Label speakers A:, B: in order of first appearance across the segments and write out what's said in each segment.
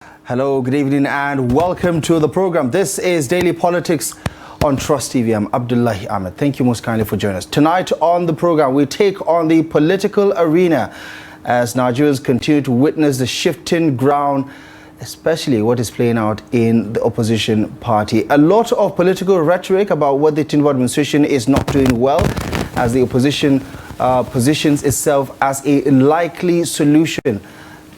A: Hello, good evening and welcome to the program. This is Daily Politics on Trust TV. I'm Abdullahi Ahmed. Thank you most kindly for joining us. Tonight on the program, we take on the political arena as Nigerians continue to witness the shifting ground, especially what is playing out in the opposition party. A lot of political rhetoric about what the Tinubu administration is not doing well as the opposition positions itself as a likely solution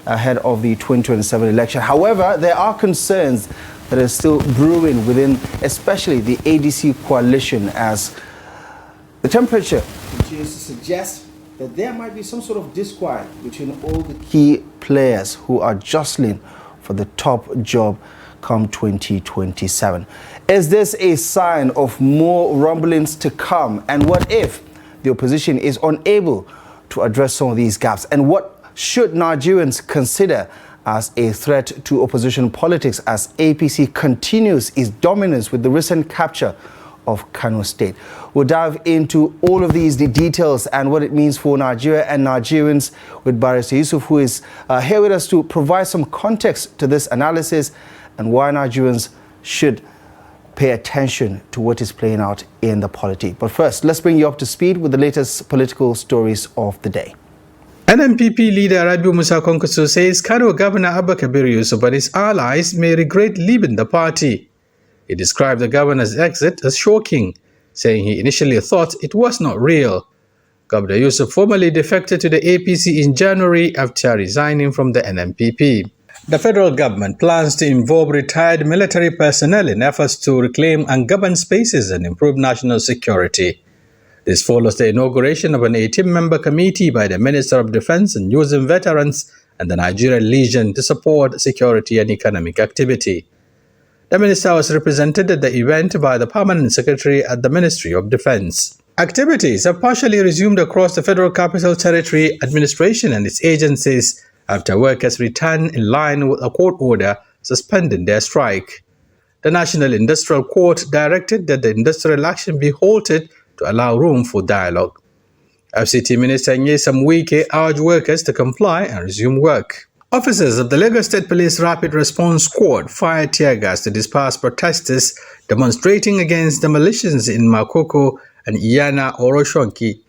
A: ahead of the 2027 election. However, there are concerns that are still brewing within, especially the ADC coalition, as the temperature continues to suggest that there might be some sort of disquiet between all the key players who are jostling for the top job come 2027. Is this a sign of more rumblings to come? And what if the opposition is unable to address some of these gaps? And what should Nigerians consider as a threat to opposition politics as APC continues its dominance with the recent capture of Kano State? We'll dive into all of these, the details and what it means for Nigeria and Nigerians with Bahari Yusuf, who is here with us to provide some context to this analysis and why Nigerians should pay attention to what is playing out in the polity. But first, let's bring you up to speed with the latest political stories of the day.
B: NNPP leader Rabiu Musa Kwankwaso says Kano Governor Bahari Yusuf and his allies may regret leaving the party. He described the governor's exit as shocking, saying he initially thought it was not real. Governor Yusuf formally defected to the APC in January after resigning from the NNPP. The federal government plans to involve retired military personnel in efforts to reclaim ungoverned spaces and improve national security. This follows the inauguration of an 18-member committee by the Minister of Defense and using veterans and the Nigerian Legion to support security and economic activity. The minister was represented at the event by the Permanent Secretary at the Ministry of Defense. Activities have partially resumed across the Federal Capital Territory administration and its agencies after workers returned in line with a court order suspending their strike. The National Industrial Court directed that the industrial action be halted to allow room for dialogue. FCT Minister Nyesom Wike urged workers to comply and resume work. Officers of the Lagos State Police Rapid Response Squad fired tear gas to disperse protesters demonstrating against demolitions in Makoko and Iyana Oroshonki.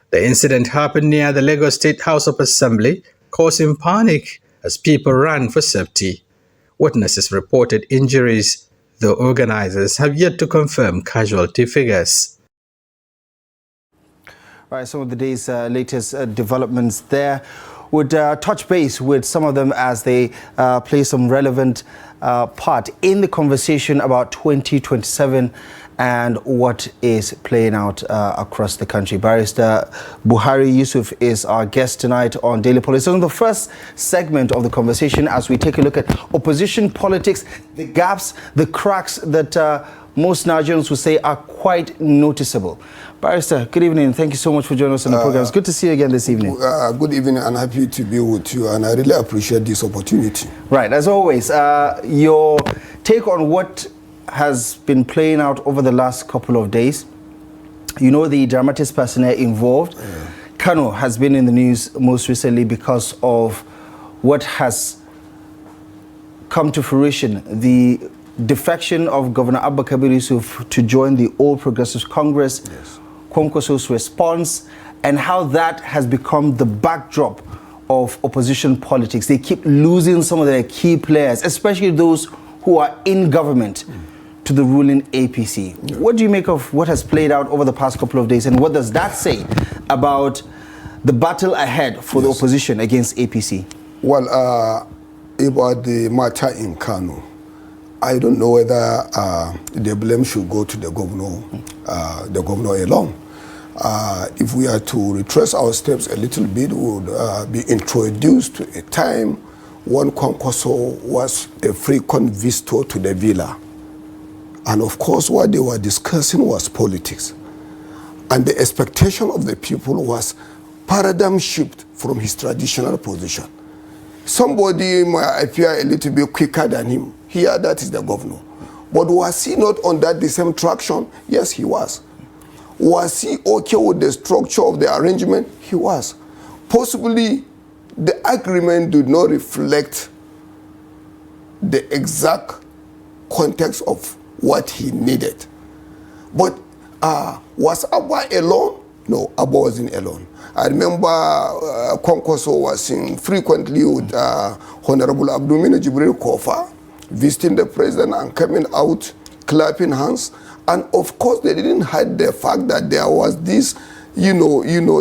B: The incident happened near the Lagos State House of Assembly, causing panic as people ran for safety. Witnesses reported injuries, though organizers have yet to confirm casualty figures.
A: Right, some of the day's latest developments there. Would touch base with some of them as they play some relevant part in the conversation about 2027 and what is playing out across the country. Barrister Bahari Yusuf is our guest tonight on Daily Politics. So in the first segment of the conversation, as we take a look at opposition politics, the gaps, the cracks that most Nigerians would say are quite noticeable. Barrister, good evening. Thank you so much for joining us on the program. It's good to see you again this evening.
C: Good evening, and happy to be with you, and I really appreciate this opportunity.
A: Right, as always, your take on what has been playing out over the last couple of days. You know, the dramatist personnel involved. Kano has been in the news most recently because of what has come to fruition, the defection of Governor Bahari Yusuf to join the All Progressives Congress, Kwankwaso's response, and how that has become the backdrop of opposition politics. They keep losing some of their key players, especially those who are in government, to the ruling APC. What do you make of what has played out over the past couple of days, and what does that say about the battle ahead for the opposition against APC? Well,
C: about the matter in Kano, I don't know whether the blame should go to the governor alone. If we are to retrace our steps a little bit, we would be introduced to a time when Kwankwaso was a frequent visitor to the villa. And of course, what they were discussing was politics. And the expectation of the people was paradigm shift from his traditional position. Somebody might appear a little bit quicker than him. Here, that is the governor. But was he not on that the same traction? Yes, he was. Was he okay with the structure of the arrangement? He was. Possibly, the agreement did not reflect the exact context of what he needed. But was Abba alone? No, Abba wasn't alone. I remember Konkoso was seen frequently with Honorable Abdulmina Jibril Kofa, visiting the president and coming out, clapping hands. And of course, they didn't hide the fact that there was this,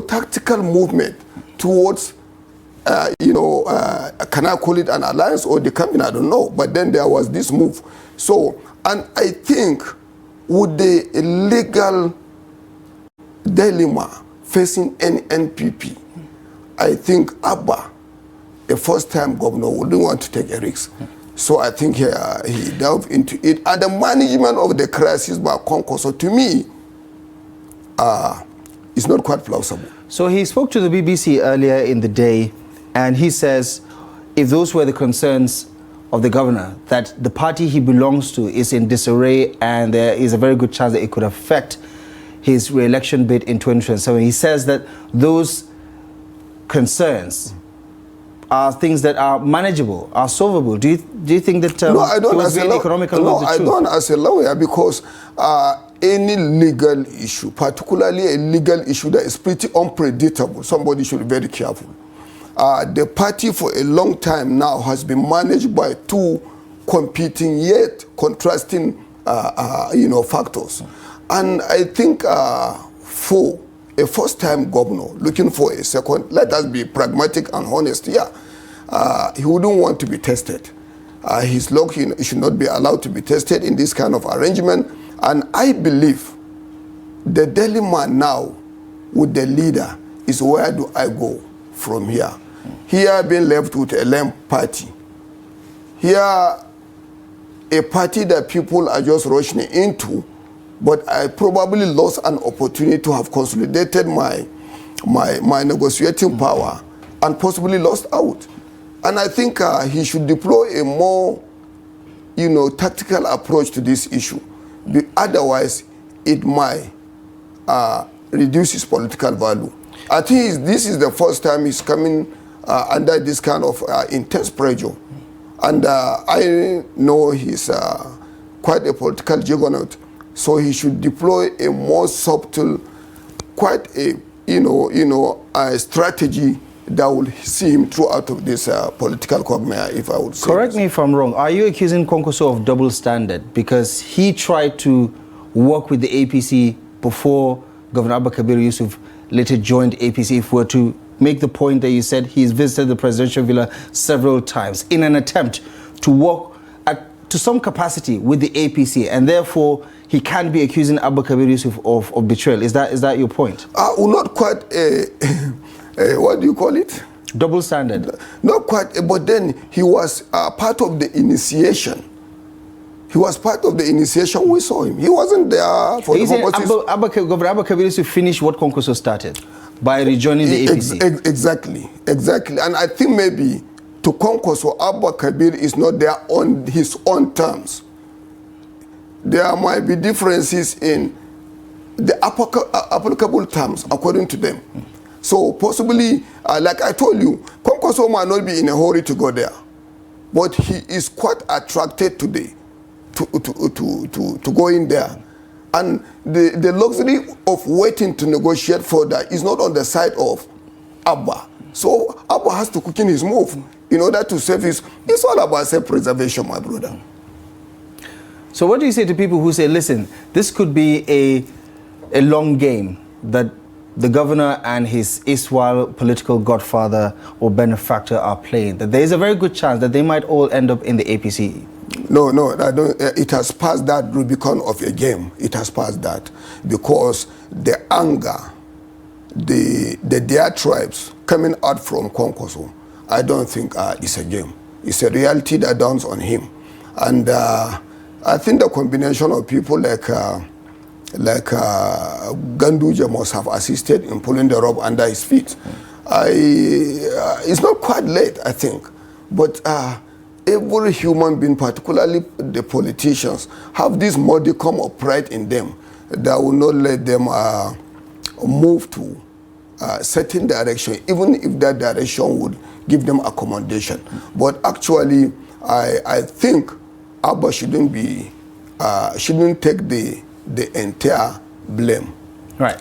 C: tactical movement towards, can I call it an alliance or the campaign? I don't know. But then there was this move. So, and I think with the legal dilemma facing any NPP, I think Abba, a first-time governor, wouldn't want to take a risk. So I think he delved into it. And the management of the crisis by Konkoso, to me, is not quite plausible.
A: So he spoke to the BBC earlier in the day, and he says, if those were the concerns of the governor, that the party he belongs to is in disarray and there is a very good chance that it could affect his re-election bid in 2027. He says that those concerns are things that are manageable, are solvable. Do you think that
C: no, I don't
A: it was being economical?
C: No, I don't as a lawyer, because any legal issue, particularly a legal issue that is pretty unpredictable, somebody should be very careful. The party for a long time now has been managed by two competing yet contrasting factors. And I think for a first-time governor looking for a second, let us be pragmatic and honest here, he wouldn't want to be tested. His luck should not be allowed to be tested in this kind of arrangement. And I believe the dilemma now with the leader is, where do I go from here? Here being left with a lame party. Here a party that people are just rushing into, but I probably lost an opportunity to have consolidated my negotiating power and possibly lost out. And I think he should deploy a more, tactical approach to this issue. Otherwise, it might reduce his political value. I think this is the first time he's coming under this kind of intense pressure. And I know he's quite a political juggernaut. So he should deploy a more subtle, quite a strategy that will see him throughout of this political quagmire, if I would say.
A: Correct me if I'm wrong. Are you accusing Konkoso of double standard because he tried to work with the APC before Governor Abba Kabir Yusuf later joined APC? If we're to make the point that you said he's visited the presidential villa several times in an attempt to work to some capacity with the APC, and therefore he can't be accusing Abba Kabir Yusuf of betrayal. Is that your point?
C: Well, not quite what do you call it?
A: Double standard.
C: Not quite, but then he was part of the initiation. He was part of the initiation. We saw him. He wasn't there for the purposes.
A: Governor Abba Kabir Yusuf finished what Konkoso started by rejoining the APC.
C: Exactly. And I think maybe to Konkoso, Abba Kabir is not there on his own terms. There might be differences in the applicable terms according to them. So possibly, like I told you, Konkoso might not be in a hurry to go there, but he is quite attracted today to go in there. And the luxury of waiting to negotiate further is not on the side of Abba. So Abba has to quicken his move in order to save his. It's all about self-preservation, my brother.
A: So what do you say to people who say, listen, this could be a long game that the governor and his erstwhile political godfather or benefactor are playing, that there is a very good chance that they might all end up in the APC?
C: No, I don't. It has passed that Rubicon of a game. It has passed that, because the anger, the diatribes coming out from Konkoso, I don't think it's a game. It's a reality that dawns on him. And I think the combination of people like Ganduje must have assisted in pulling the rope under his feet. It's not quite late, I think, but every human being, particularly the politicians, have this modicum of pride in them that will not let them move to a certain direction, even if that direction would give them accommodation. But actually, I think Abba shouldn't take the entire blame.
A: Right.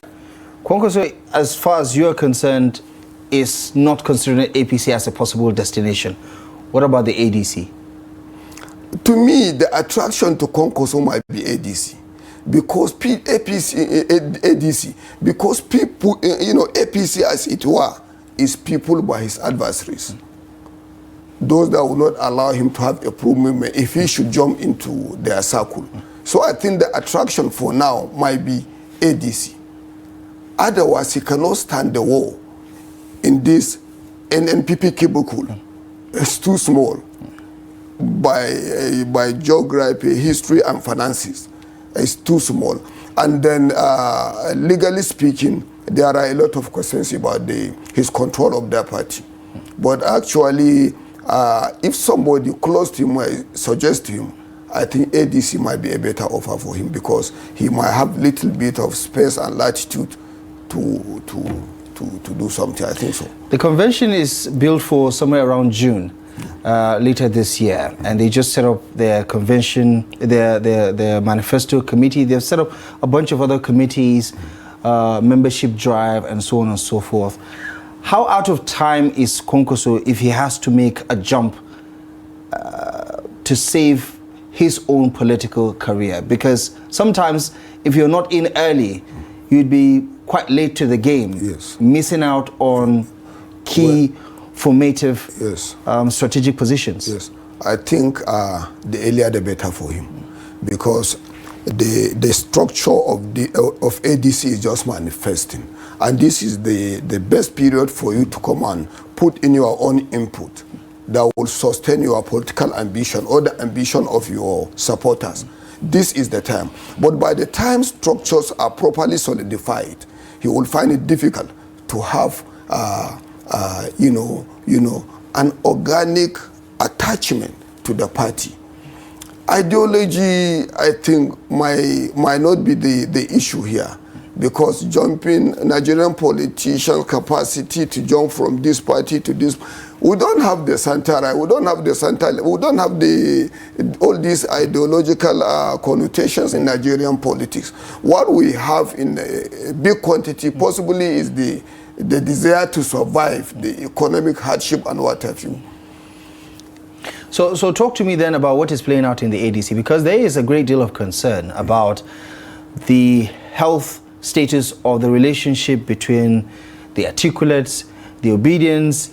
A: Kwankwaso, as far as you're concerned, is not considering APC as a possible destination. What about the ADC?
C: To me, the attraction to Kwankwaso might be ADC. Because ADC, because people, APC as it were, is people by his adversaries. Those that will not allow him to have a problem if he should jump into their circle. So I think the attraction for now might be ADC. Otherwise, he cannot stand the war in this NNPP cubicle. It's too small by geography, history, and finances. It's too small. And then, legally speaking, there are a lot of questions about his control of that party. But actually, if somebody close to him might suggest to him, I think ADC might be a better offer for him because he might have a little bit of space and latitude to do something. I think so. The
A: convention is built for somewhere around June later this year, and they just set up their convention, their manifesto committee. They've set up a bunch of other committees, membership drive, and so on and so forth. How out of time is Kwankwaso if he has to make a jump to save his own political career? Because sometimes if you're not in early, you'd be quite late to the game, yes, missing out on key formative strategic positions.
C: Yes, I think the earlier the better for him, because the structure of ADC is just manifesting, and this is the best period for you to come and put in your own input that will sustain your political ambition or the ambition of your supporters. This is the time. But by the time structures are properly solidified, he will find it difficult to have, an organic attachment to the party. Ideology, I think, might not be the issue here, because jumping Nigerian politicians' capacity to jump from this party to this, we don't have the center right, we don't have the center, we don't have all these ideological connotations in Nigerian politics. What we have in a big quantity possibly is the desire to survive, the economic hardship and what have you.
A: So talk to me then about what is playing out in the ADC, because there is a great deal of concern about the health status of the relationship between the articulates, the obedience,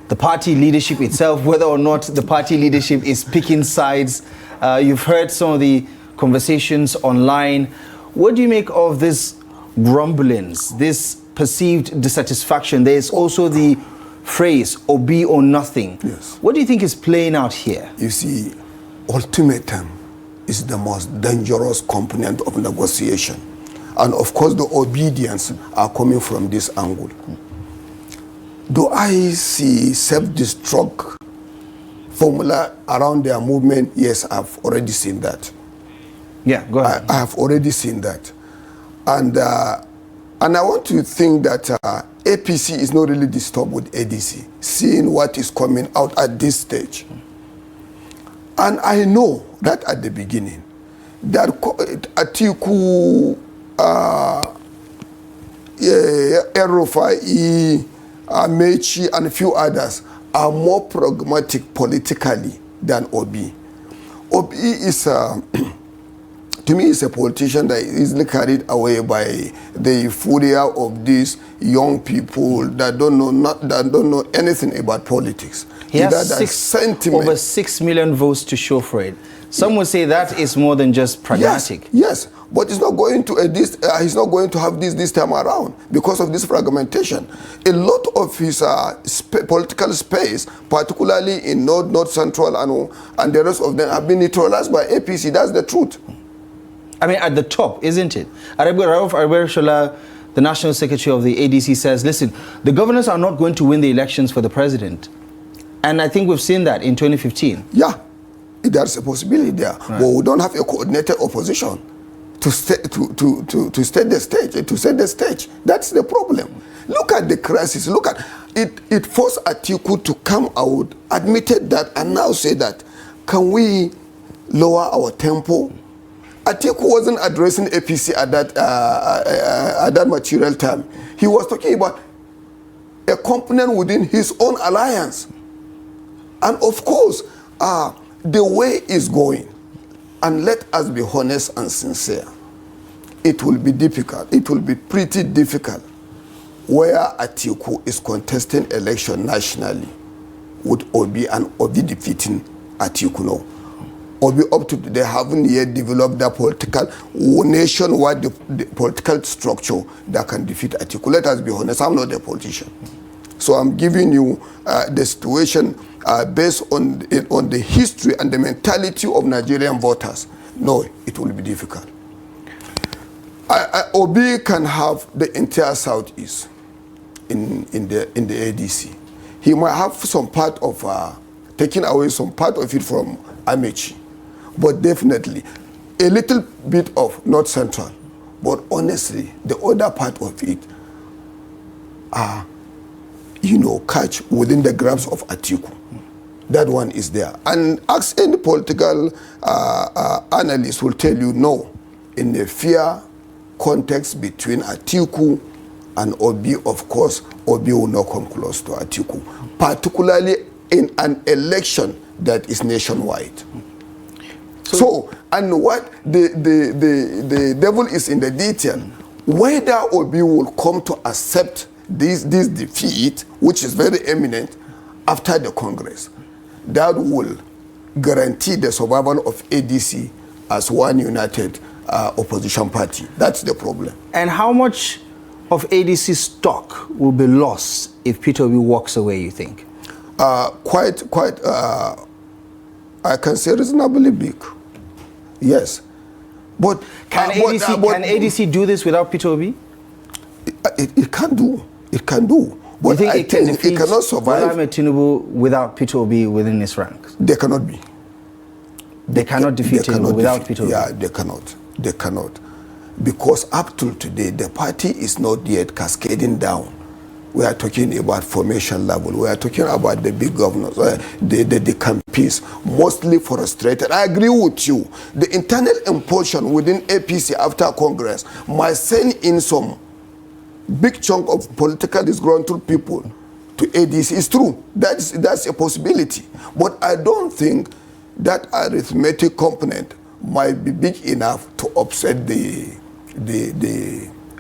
A: the party leadership itself, whether or not the party leadership is picking sides. You've heard some of the conversations online. What do you make of this grumblings, this perceived dissatisfaction? There's also the phrase, or be or nothing.
C: Yes.
A: What do you think is playing out here?
C: You see, ultimatum is the most dangerous component of negotiation. And of course, the obedience are coming from this angle. Do I see self-destruct formula around their movement? Yes, I've already seen that.
A: Yeah, go ahead.
C: I have already seen that. And I want to think that APC is not really disturbed with ADC, seeing what is coming out at this stage. And I know that at the beginning, that Atiku, Erufai, Mechi, and a few others are more pragmatic politically than Obi. Obi is, to me, is a politician that is easily carried away by the euphoria of these young people that don't know anything about politics.
A: He has over 6 million votes to show for it. Some would say that is more than just pragmatic.
C: Yes, but it's not going to he's not going to have this time around because of this fragmentation. A lot of his political space, particularly in North Central and the rest of them, have been neutralized by APC. That's the truth.
A: I mean, at the top, isn't it? Rauf Arabeshola, the National Secretary of the ADC, says, listen, the governors are not going to win the elections for the president. And I think we've seen that in 2015.
C: Yeah, there's a possibility there. Right. But we don't have a coordinated opposition to set the stage. That's the problem. Look at the crisis. Look at it. It forced Atiku to come out, admitted that, and now say that can we lower our tempo? Atiku wasn't addressing APC at that material time. He was talking about a component within his own alliance. And of course, the way is going, and let us be honest and sincere, it will be difficult. It will be pretty difficult where Atiku is contesting election nationally with Obi and Obi defeating Atiku now. Obi up to they haven't yet developed the political nationwide the political structure that can defeat Atiku. Let us be honest, I'm not a politician. So I'm giving you the situation based on the history and the mentality of Nigerian voters. No, it will be difficult. Obi can have the entire Southeast in the ADC. He might have some part of taking away some part of it from Amechi, but definitely a little bit of North Central. But honestly, the other part of it catch within the grasp of Atiku. That one is there. And ask any political analyst will tell you no. In a fair context between Atiku and Obi, of course, Obi will not come close to Atiku, particularly in an election that is nationwide. So and what the devil is in the detail. Whether Obi will come to accept this defeat, which is very imminent, after the Congress, that will guarantee the survival of ADC as one united opposition party. That's the problem.
A: And how much of ADC stock will be lost if Peter Obi walks away, you think?
C: Quite, I can say reasonably big. Yes. But
A: can ADC do this without Peter Obi?
C: It can do. It can do. But
A: you think
C: it cannot survive
A: Tinubu without Peter Obi within his ranks?
C: They cannot be.
A: They cannot defeat Tinubu without Peter Obi?
C: Yeah, they cannot. They cannot. Because up till today, the party is not yet cascading down. We are talking about formation level. We are talking about the big governors, the campees, mostly frustrated. I agree with you. The internal impulsion within APC after Congress might send in some big chunk of political disgruntled people to ADC. It's true. That's a possibility. But I don't think that arithmetic component might be big enough to upset the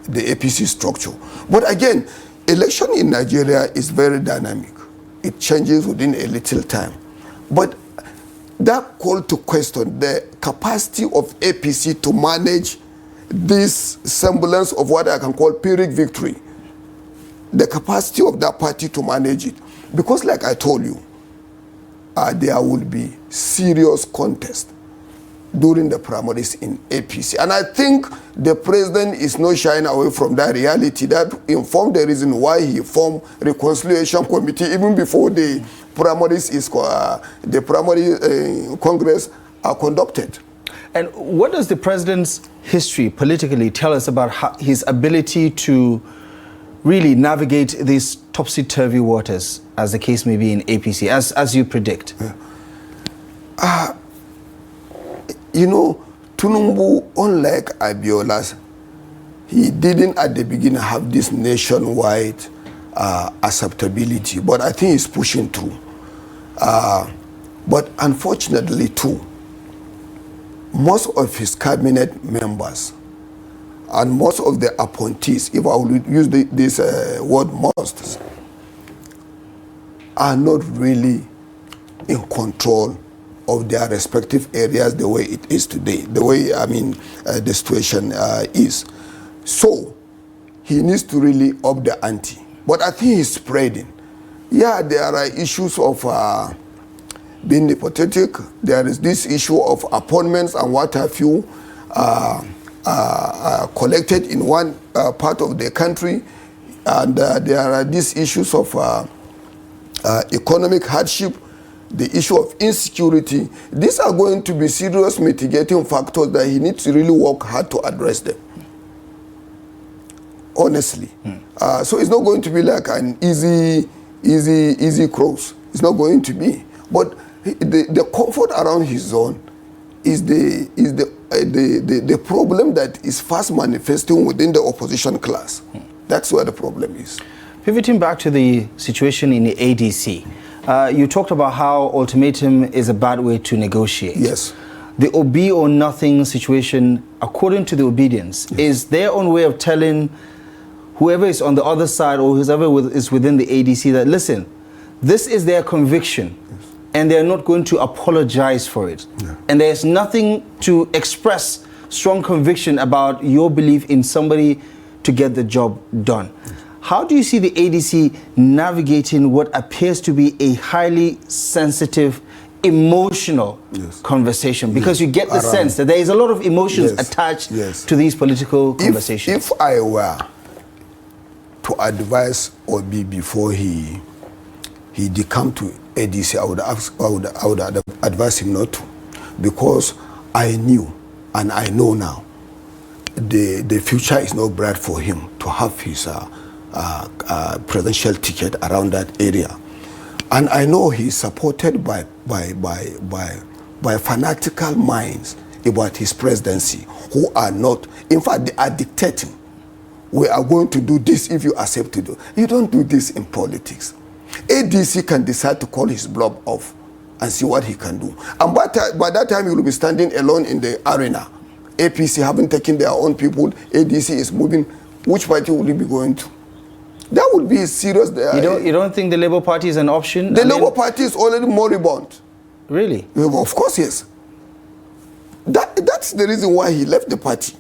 C: APC structure. But again, election in Nigeria is very dynamic. It changes within a little time. But that call to question the capacity of APC to manage this semblance of what I can call Pyrrhic victory, the capacity of that party to manage it. Because like I told you, there will be serious contest during the primaries in APC. And I think the president is not shying away from that reality. That informed the reason why he formed Reconciliation Committee even before the primaries Congress are conducted.
A: And what does the president's history politically tell us about his ability to really navigate these topsy-turvy waters, as the case may be in APC, as you predict? Tinubu, unlike Abiola's, he didn't at the beginning have this nationwide acceptability, but I think he's pushing through. But unfortunately too, most of his cabinet members and most of the appointees, if I would use this word most, are not really in control of their respective areas the way it is today, the way, the situation is. So, he needs to really up the ante. But I think he's spreading. Yeah, there are issues of being nepotistic. There is this issue of appointments and what have you collected in one part of the country. And there are these issues of economic hardship, the issue of insecurity. These are going to be serious mitigating factors that he needs to really work hard to address them. Honestly. So it's not going to be like an easy cross. It's not going to be. But
C: the comfort around his zone is the problem that is fast manifesting within the opposition class. That's where the problem is.
A: Pivoting back to the situation in the ADC, you talked about how ultimatum is a bad way to negotiate.
C: Yes.
A: The obe or nothing situation, according to the obedience, is their own way of telling whoever is on the other side or whoever is within the ADC that, listen, this is their conviction, and they're not going to apologize for it. And there's nothing to express strong conviction about your belief in somebody to get the job done. How do you see the ADC navigating what appears to be a highly sensitive, emotional conversation? Because you get the sense that there is a lot of emotions attached to these political conversations.
C: If I were to advise Obi before he decamped to ADC, I would advise him not to, because I knew and I know now the future is not bright for him to have his presidential ticket around that area, and I know he's supported by fanatical minds about his presidency who are not, in fact, they are dictating. We are going to do this if you accept to do. You don't do this in politics. ADC can decide to call his bluff off and see what he can do. And by that time, he will be standing alone in the arena. APC haven't taken their own people. ADC is moving. Which party will he be going to? That would be serious.
A: You don't think the Labour Party is an option?
C: The Labour Party is already moribund.
A: Really?
C: Of course, yes. That's the reason why he left the party.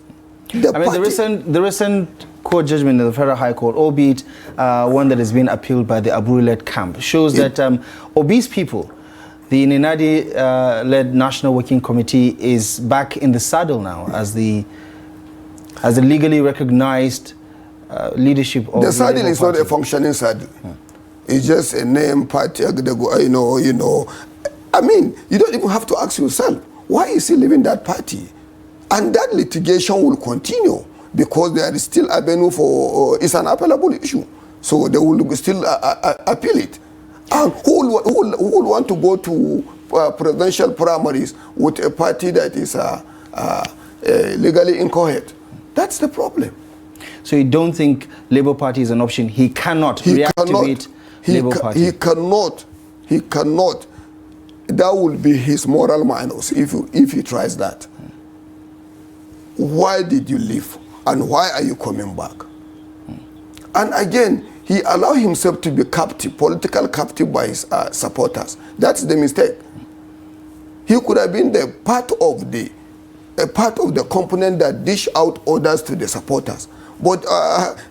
A: The recent court judgment in the Federal High Court, albeit one that has been appealed by the Abreu-led camp, shows that obese people, the Ninadi-led National Working Committee, is back in the saddle now as the legally recognized leadership of
C: the saddle is not a functioning saddle. It's just a name party. I mean, you don't even have to ask yourself, why is he leaving that party? And that litigation will continue because there is still avenue for, it's an appellable issue. So they will still appeal it. And who will want to go to presidential primaries with a party that is legally incoherent? That's the problem.
A: So you don't think Labour Party is an option? He cannot reactivate Labour Party?
C: He cannot. That will be his moral minus if he tries that. Why did you leave? And why are you coming back? And again, he allowed himself to be captive, political captive by his supporters. That's the mistake. He could have been a part of the component that dish out orders to the supporters. But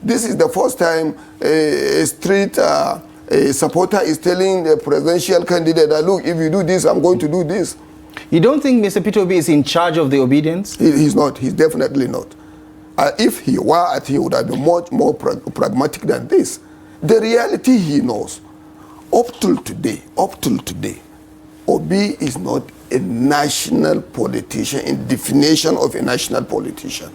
C: this is the first time a street supporter is telling the presidential candidate that, look, if you do this, I'm going to do this.
A: You don't think Mr. Peter Obi is in charge of the obedience?
C: He's not. He's definitely not. If he were, I think he would have been much more pragmatic than this. The reality he knows, up till today, Obi is not a national politician in definition of a national politician.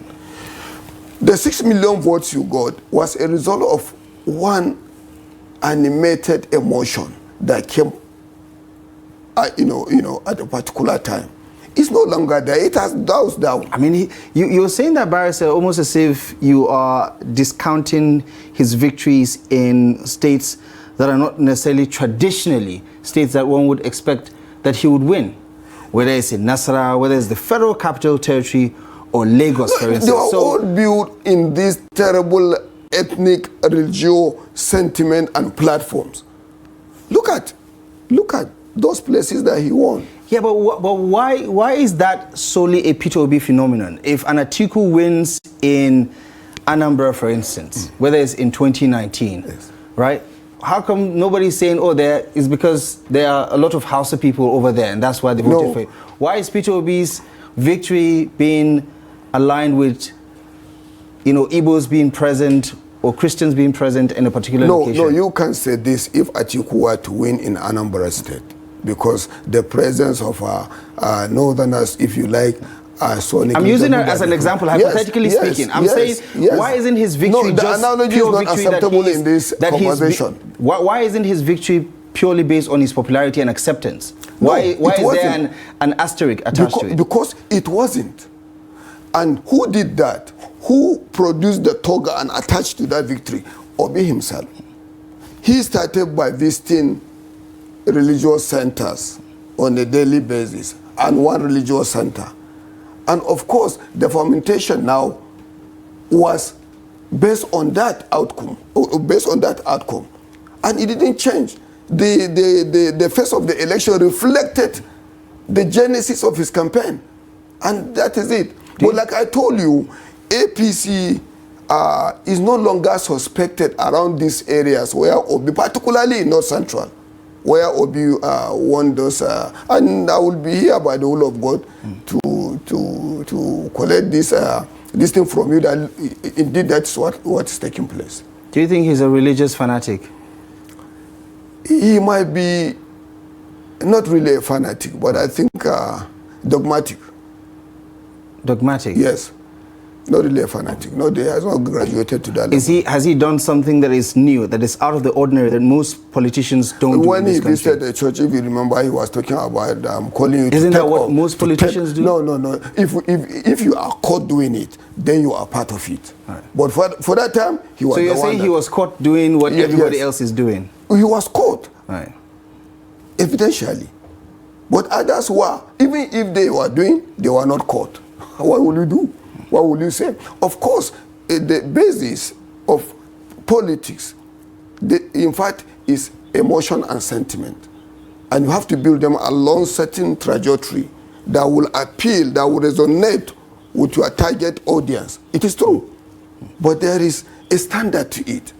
C: The 6 million votes you got was a result of one animated emotion that came, at a particular time. It's no longer there. It has doused down.
A: I mean, you're saying that, Barry, almost as if you are discounting his victories in states that are not necessarily traditionally states that one would expect that he would win, whether it's in Nasarawa, whether it's the Federal Capital Territory or Lagos, for instance.
C: They are all built in this terrible ethnic, religious sentiment and platforms. Look at those places that he won.
A: Yeah, but why is that solely a Peter Obi phenomenon? If an Atiku wins in Anambra, for instance, whether it's in 2019, right? How come nobody's saying, oh, there is because there are a lot of Hausa people over there and that's why they voted for it? Why is Peter Obi's victory being aligned with, Igbos being present or Christians being present in a particular location?
C: No, you can say this if Atiku were to win in Anambra State, because the presence of Northerners, if you like,
A: I'm using her as an example, hypothetically speaking. I'm saying, why isn't his victory
C: the analogy is not acceptable in this conversation.
A: Why isn't his victory purely based on his popularity and acceptance? Why is
C: wasn't.
A: there an asterisk attached to it?
C: Because it wasn't. And who did that? Who produced the toga and attached to that victory? Obi himself. He started by visiting religious centers on a daily basis and one religious center. And of course, the fermentation now was based on that outcome, and it didn't change. The face of the election reflected the genesis of his campaign, and that is it. But like I told you, APC is no longer suspected around these areas where Obi, particularly in North Central, where Obi won those, and I will be here by the will of God to collect this thing from you, that indeed that's what is taking place.
A: Do you think he's a religious fanatic?
C: He might be not really a fanatic, but I think dogmatic.
A: Dogmatic?
C: Yes. Not really a fanatic. No, he has not graduated to that level.
A: Has he done something that is new, that is out of the ordinary, that most politicians don't do
C: when
A: in this
C: he
A: country?
C: visited the church, if you remember, he was talking about calling you.
A: Isn't that what most politicians do?
C: No. If you are caught doing it, then you are part of it. Right. But for that time, he was.
A: So you're saying he was caught doing what everybody else is doing?
C: He was caught.
A: Right.
C: Evidentially. But others were, even if they were doing, they were not caught. What will you do? What will you say? Of course, the basis of politics, in fact, is emotion and sentiment. And you have to build them along certain trajectory that will appeal, that will resonate with your target audience. It is true. But there is a standard to it.